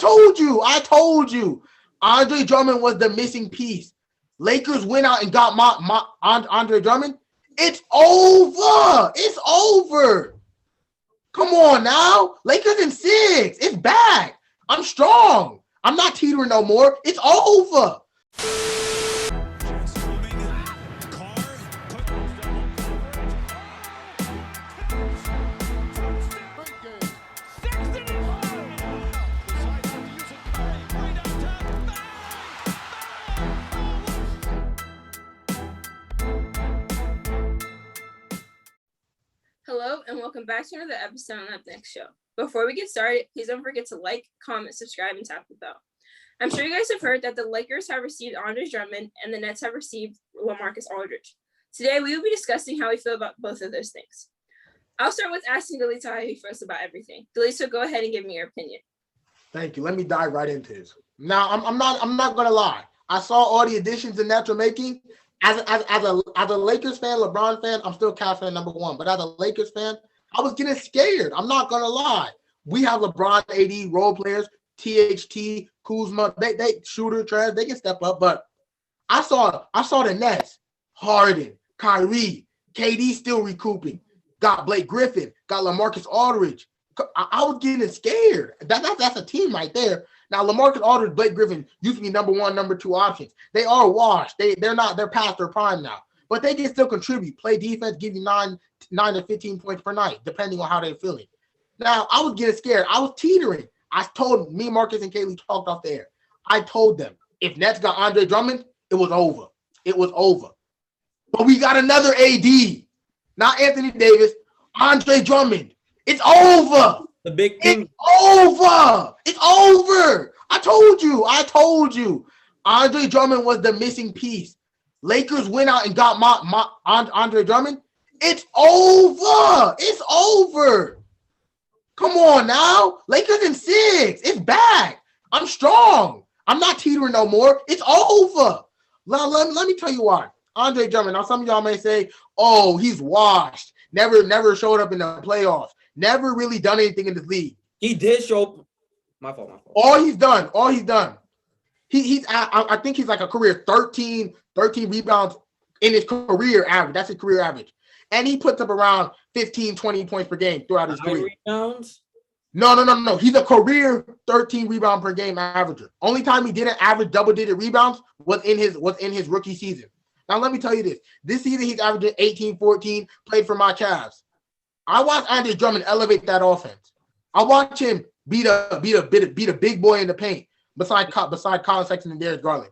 I told you. Andre Drummond was the missing piece. Lakers went out and got Andre Drummond. It's over. It's over. Come on now. Lakers in 6. It's back. I'm strong. I'm not teetering no more. It's over. Hello and welcome back to another episode on Up Next Show. Before we get started, please don't forget to like, comment, subscribe, and tap the bell. I'm sure you guys have heard that the Lakers have received Andre Drummond and the Nets have received LaMarcus Aldridge. Today, we will be discussing how we feel about both of those things. I'll start with asking Delisa how he feels about everything. Delisa, go ahead and give me your opinion. Thank you. Let me dive right into this. Now, I'm not gonna lie. I saw all the additions the Nets are making. As a Lakers fan, LeBron fan, I'm still Cavs fan number one. But as a Lakers fan, I was getting scared. I'm not gonna lie. We have LeBron, AD, role players, THT, Kuzma, they shooter, trash, they can step up. But I saw the Nets, Harden, Kyrie, KD still recouping. Got Blake Griffin, got LaMarcus Aldridge. I was getting scared. That's a team right there. Now, LaMarcus Aldridge, Blake Griffin used to be number one, number two options. They are washed. They're past their prime now. But they can still contribute, play defense, give you 9 to 15 points per night, depending on how they're feeling. Now, I was getting scared. I was teetering. I told me, Marcus, and Kaylee talked off the air. I told them, if Nets got Andre Drummond, it was over. It was over. But we got another AD. Not Anthony Davis, Andre Drummond. It's over. The big thing. It's over. It's over. I told you. Andre Drummond was the missing piece. Lakers went out and got Andre Drummond. It's over. It's over. Come on now. Lakers in 6. It's back. I'm strong. I'm not teetering no more. It's over. Let me tell you why. Andre Drummond. Now, some of y'all may say, oh, he's washed. Never showed up in the playoffs. Never really done anything in this league. He did show. My fault. All he's done. I think he's like a career 13 rebounds in his career average. That's his career average. And he puts up around 15, 20 points per game throughout his career. Rebounds? No. He's a career 13 rebound per game averager. Only time he didn't average double-digit rebounds was in his rookie season. Now, let me tell you this. This season, he's averaging 18, 14, played for my Cavs. I watched Andre Drummond elevate that offense. I watched him be the big boy in the paint beside Colin Sexton and Darius Garland.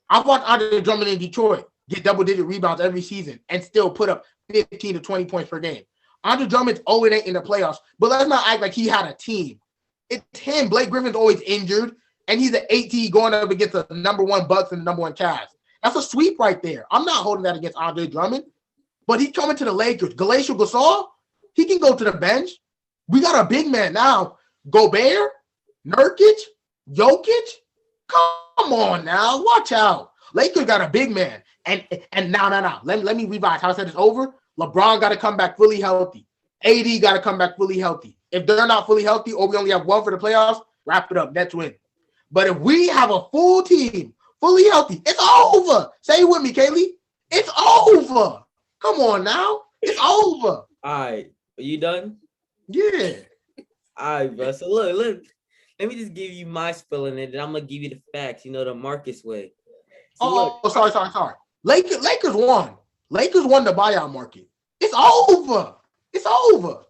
I watched Andre Drummond in Detroit get double-digit rebounds every season and still put up 15 to 20 points per game. Andre Drummond's 0-8 in the playoffs, but let's not act like he had a team. It's him. Blake Griffin's always injured, and he's an 18 going up against the number one Bucks and the number one Cavs. That's a sweep right there. I'm not holding that against Andre Drummond, but he's coming to the Lakers. Glacial Gasol, he can go to the bench. We got a big man now. Gobert, Nurkic, Jokic. Come on now. Watch out. Lakers got a big man. And now. Let me revise how I said it's over. LeBron got to come back fully healthy. AD got to come back fully healthy. If they're not fully healthy or we only have one for the playoffs, wrap it up. Nets win. But if we have a full team, fully healthy, it's over. Say it with me, Kaylee. It's over. Come on now. It's over. All right. Are you done? Yeah. All right, bro. So look. Let me just give you my spill in it, and I'm gonna give you the facts. The Marcus way. So sorry. Lakers won. Lakers won the buyout market. It's over. It's over. All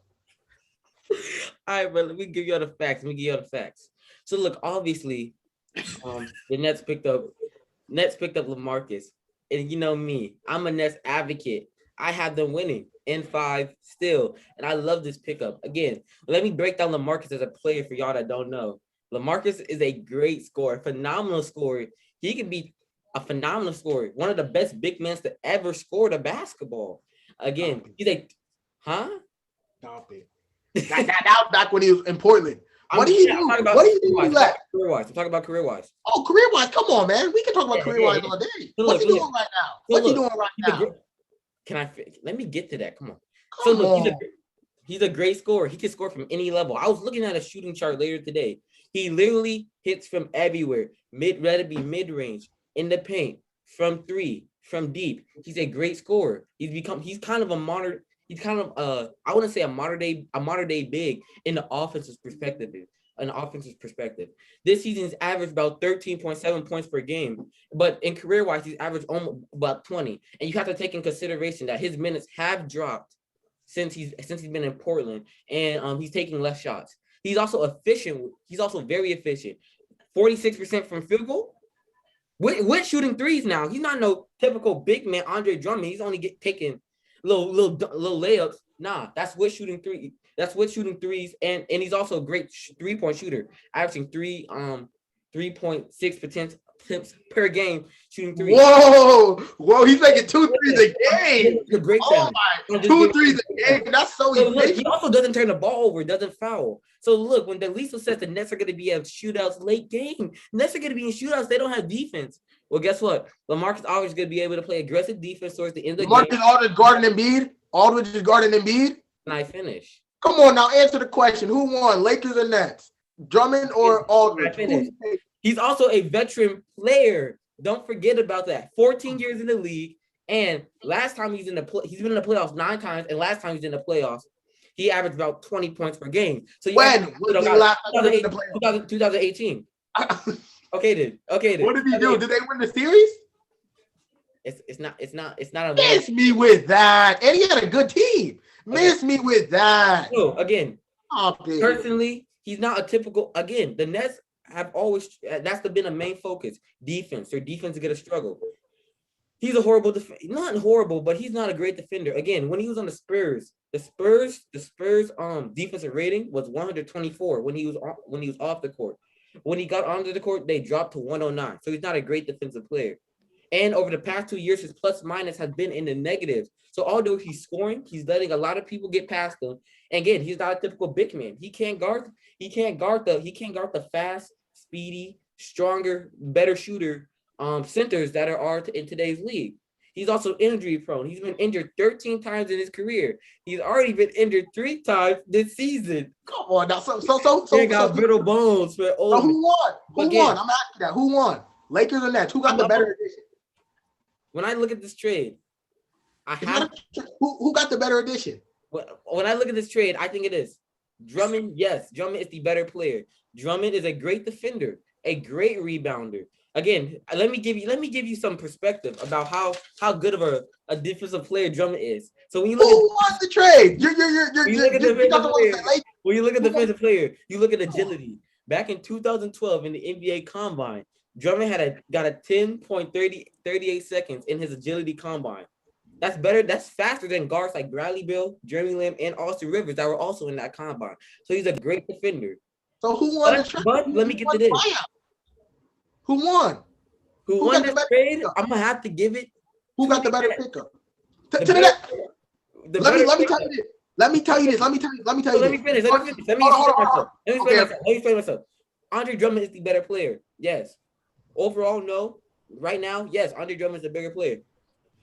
right, bro. Let me give you all the facts. So look, obviously, the Nets picked up LaMarcus, and you know me, I'm a Nets advocate. I have them winning in 5 still, and I love this pickup. Again, let me break down LaMarcus as a player for y'all that don't know. LaMarcus is a great scorer, phenomenal scorer. He can be a phenomenal scorer, one of the best big men to ever score the basketball. Again, he's a, Stop it. That was back when he was in Portland. What do you do? What do you do left? Career-wise. I'm talking about career-wise. Oh, career-wise. Come on, man. We can talk about career-wise all day. What's he doing right now? What's he doing right now? Let me get to that. Come on. He's a great scorer. He can score from any level. I was looking at a shooting chart later today. He literally hits from everywhere. Rather be mid-range, in the paint, from three, from deep. He's a great scorer. He's kind of a modern, he's kind of I wouldn't say a modern day big in the offensive perspective. This season's averaged about 13.7 points per game, but in career-wise, he's averaged almost about 20. And you have to take in consideration that his minutes have dropped since he's been in Portland, and he's taking less shots. He's also efficient. He's also very efficient. 46% from field goal. With shooting threes now. He's not no typical big man Andre Drummond. He's only taking little layups. Nah, that's with shooting three. That's with shooting threes, and he's also a great 3-point shooter, averaging 3.6 attempts per game shooting threes. Whoa! He's making 2 threes a game. Oh my! 2 threes a game. That's so look, he also doesn't turn the ball over, doesn't foul. So look, when Delisa says the Nets are going to be at shootouts late game, Nets are going to be in shootouts. They don't have defense. Well, guess what? LaMarcus Aldridge is going to be able to play aggressive defense towards the end of the game. LaMarcus Aldridge guarding Embiid. Aldridge is guarding Embiid. And I finish. Come on now, answer the question. Who won, Lakers or Nets? Drummond or Aldridge? He's also a veteran player. Don't forget about that. 14 years in the league, and last time he's been in the playoffs 9 times, and last time he's in the playoffs, he averaged about 20 points per game. So when was the last time in the playoffs? 2018. Okay, then. What did he do? Did they win the series? It's not a miss me with that. And he had a good team. Miss me with that. So again, personally, he's not a typical. Again, the Nets have always that's been a main focus. Defense. Their defense is gonna struggle. He's a horrible not horrible, but he's not a great defender. Again, when he was on the Spurs defensive rating was 124 when he was off the court. When he got onto the court, they dropped to 109. So he's not a great defensive player. And over the past 2 years, his plus minus has been in the negatives. So although he's scoring, he's letting a lot of people get past him. And again, he's not a typical big man. He can't guard the fast, speedy, stronger, better shooter centers that are in today's league. He's also injury prone. He's been injured 13 times in his career. He's already been injured 3 times this season. Come on now. So he got brittle bones. So who won? Who won? I'm asking that. Who won? Lakers or Nets? Who got the better addition? When I look at this trade, who got the better addition? When I look at this trade, I think it is Drummond. Yes, Drummond is the better player. Drummond is a great defender, a great rebounder. Again, let me give you some perspective about how good of a defensive player Drummond is. So when you look who won the trade? When you look at the defensive player, you look at agility. Back in 2012 in the NBA Combine, Drummond got a 10.38 seconds in his agility combine. That's better. That's faster than guards like Bradley Beal, Jeremy Lamb, and Austin Rivers that were also in that combine. So he's a great defender. So who won the trade? But let me get to this. Who won? Who won this trade? I'm gonna have to give it. Who got the better pickup? Let me tell you this. Let me tell you this. Let me finish. Let me explain myself. Andre Drummond is the better player. Yes. Overall, no. Right now, yes, Andre Drummond is the bigger player.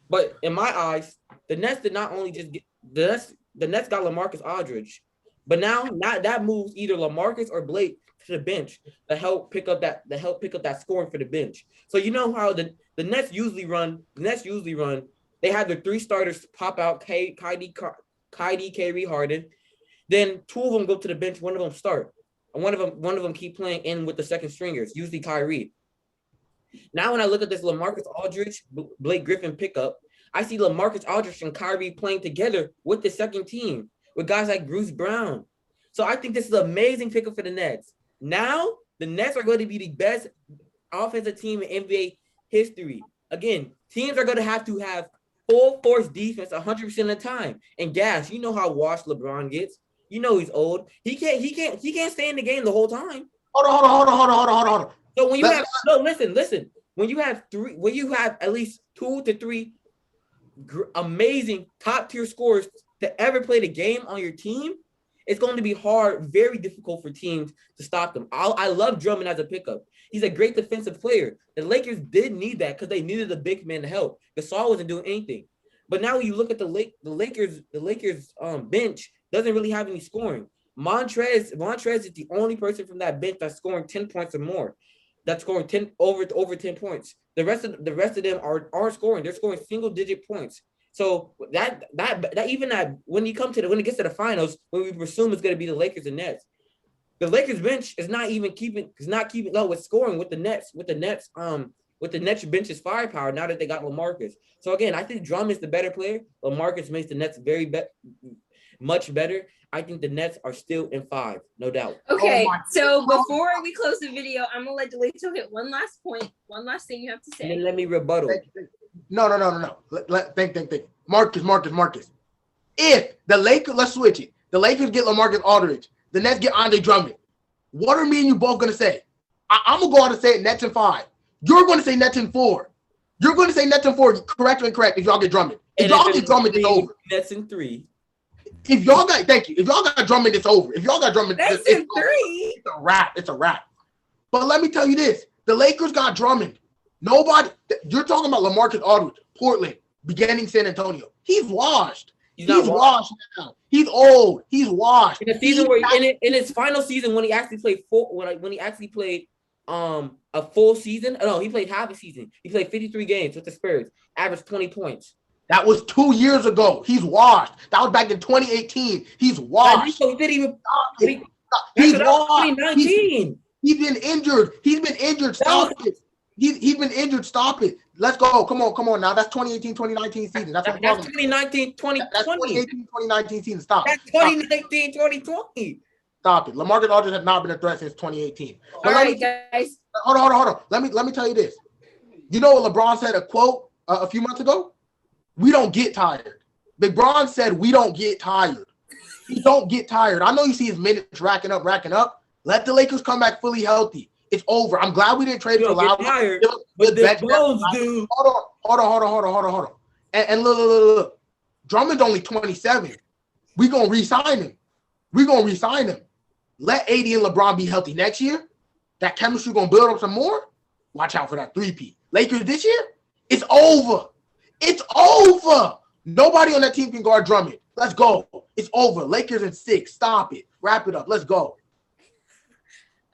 But in my eyes, the Nets did not only just get the Nets got LaMarcus Aldridge, but now that moves either LaMarcus or Blake to the bench to help pick up that scoring for the bench. So you know how the Nets usually run. They have their 3 starters pop out: Kyrie, Kyrie Harden. Then 2 of them go to the bench. One of them start, and one of them keep playing in with the second stringers, usually Kyrie. Now, when I look at this LaMarcus Aldridge, Blake Griffin pickup, I see LaMarcus Aldridge and Kyrie playing together with the second team with guys like Bruce Brown. So I think this is an amazing pickup for the Nets. Now, the Nets are going to be the best offensive team in NBA history. Again, teams are going to have full force defense 100% of the time. And Gas, you know how washed LeBron gets. You know he's old. He can't stay in the game the whole time. Hold on. So when you listen. When you have at least 2 to 3 amazing top tier scorers to ever play the game on your team, it's going to be very difficult for teams to stop them. I love Drummond as a pickup. He's a great defensive player. The Lakers did need that because they needed a big man to help. Gasol wasn't doing anything. But now when you look at the Lakers bench doesn't really have any scoring. Montrez is the only person from that bench that's scoring 10 points or more. That's scoring 10 over 10 points. The rest of them are scoring. They're scoring single digit points. So that even that when it gets to the finals, when we presume it's going to be the Lakers and Nets, the Lakers bench is not keeping up with scoring with the Nets. With the Nets bench's firepower now that they got LaMarcus. So again, I think Drummond is the better player. LaMarcus makes the Nets much better. I think the Nets are still in 5, no doubt. Okay, so before we close the video, I'm gonna let Delito hit one last point, one last thing you have to say. And then let me rebuttal. No. Think. Marcus. If the Lakers, let's switch it. The Lakers get LaMarcus Aldridge. The Nets get Andre Drummond. What are me and you both gonna say? I'm gonna go out and say it Nets in 5. You're gonna say Nets in 4. You're gonna say Nets in 4. Correct or incorrect? If y'all get Drummond, if y'all get Drummond, it's over. Nets in 3. If y'all got, thank you. If y'all got Drummond, it's over. If y'all got Drummond, it's 3. It's a wrap. It's a wrap. But let me tell you this: the Lakers got Drummond. Nobody. You're talking about LaMarcus Aldridge, Portland, beginning San Antonio. He's washed. He's washed now. He's old. He's washed. In the season in his final season, when he actually played a full season. No, he played half a season. He played 53 games with the Spurs, averaged 20 points. That was 2 years ago. He's washed. That was back in 2018. He's washed. He didn't even. He's washed. 2019. He's been injured. He's been injured. Stop it. He's been injured. Stop it. Let's go. Come on now. That's 2018, 2019 season. That's 2019, 2020. That's 2018, 2019 season. Stop. That's 2019, 2020. Stop it. LaMarcus Aldridge has not been a threat since 2018. All right, guys. Hold on. Let me tell you this. You know what LeBron said, a quote a few months ago? We don't get tired. LeBron said we don't get tired. We don't get tired. I know you see his minutes racking up. Let the Lakers come back fully healthy. It's over. I'm glad we didn't trade for Lowry. But the Bulls do. Hold on. And look. Drummond's only 27. We're going to re-sign him. Let AD and LeBron be healthy next year. That chemistry going to build up some more. Watch out for that 3-peat. Lakers this year, it's over. It's over. Nobody on that team can guard Drummond. Let's go. It's over. Lakers in 6. Stop it. Wrap it up. Let's go.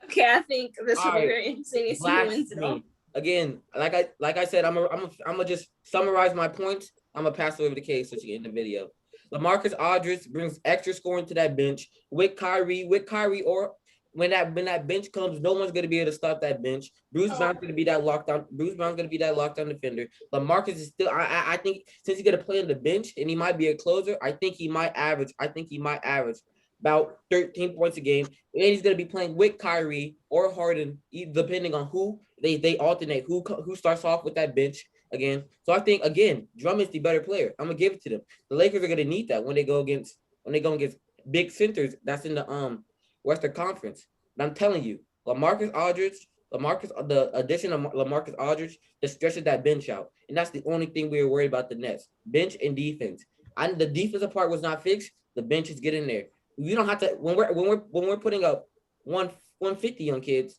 Okay, I think this will be very interesting to see who wins it all. Again, like I said, I'm gonna just summarize my points. I'm gonna pass it over to Kay so she can end the video. LaMarcus Aldridge brings extra scoring to that bench with Kyrie, or when that bench comes, no one's gonna be able to stop that bench. Bruce Brown's gonna be that lockdown defender. LaMarcus is still. I think since he's gonna play on the bench and he might be a closer, I think he might average about 13 points a game. And he's gonna be playing with Kyrie or Harden, depending on who they alternate. Who starts off with that bench again? So I think again, Drummond's the better player. I'm gonna give it to them. The Lakers are gonna need that when they go against big centers. That's in the Western Conference. And I'm telling you, the addition of LaMarcus Aldridge just stretches that bench out. And that's the only thing we were worried about the Nets. Bench and defense. The defensive part was not fixed. The bench is getting there. You don't have to when we're putting up 150 on kids,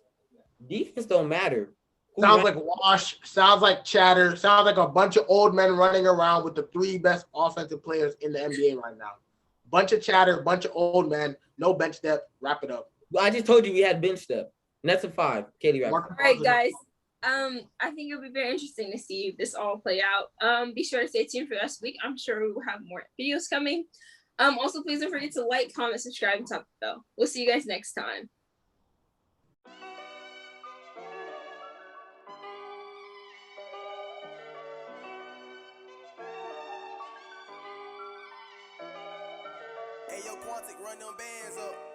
defense don't matter. Sounds like wash, sounds like chatter, sounds like a bunch of old men running around with the 3 best offensive players in the NBA right now. Bunch of chatter, bunch of old men, no bench depth. Wrap it up. Well, I just told you we had bench depth. And that's a 5. Katie, wrap. All right, guys. I think it'll be very interesting to see this all play out. Be sure to stay tuned for this week. I'm sure we will have more videos coming. Also, please don't forget to like, comment, subscribe, and tap the bell. We'll see you guys next time. Hey, yo, Quantic, run them bands up.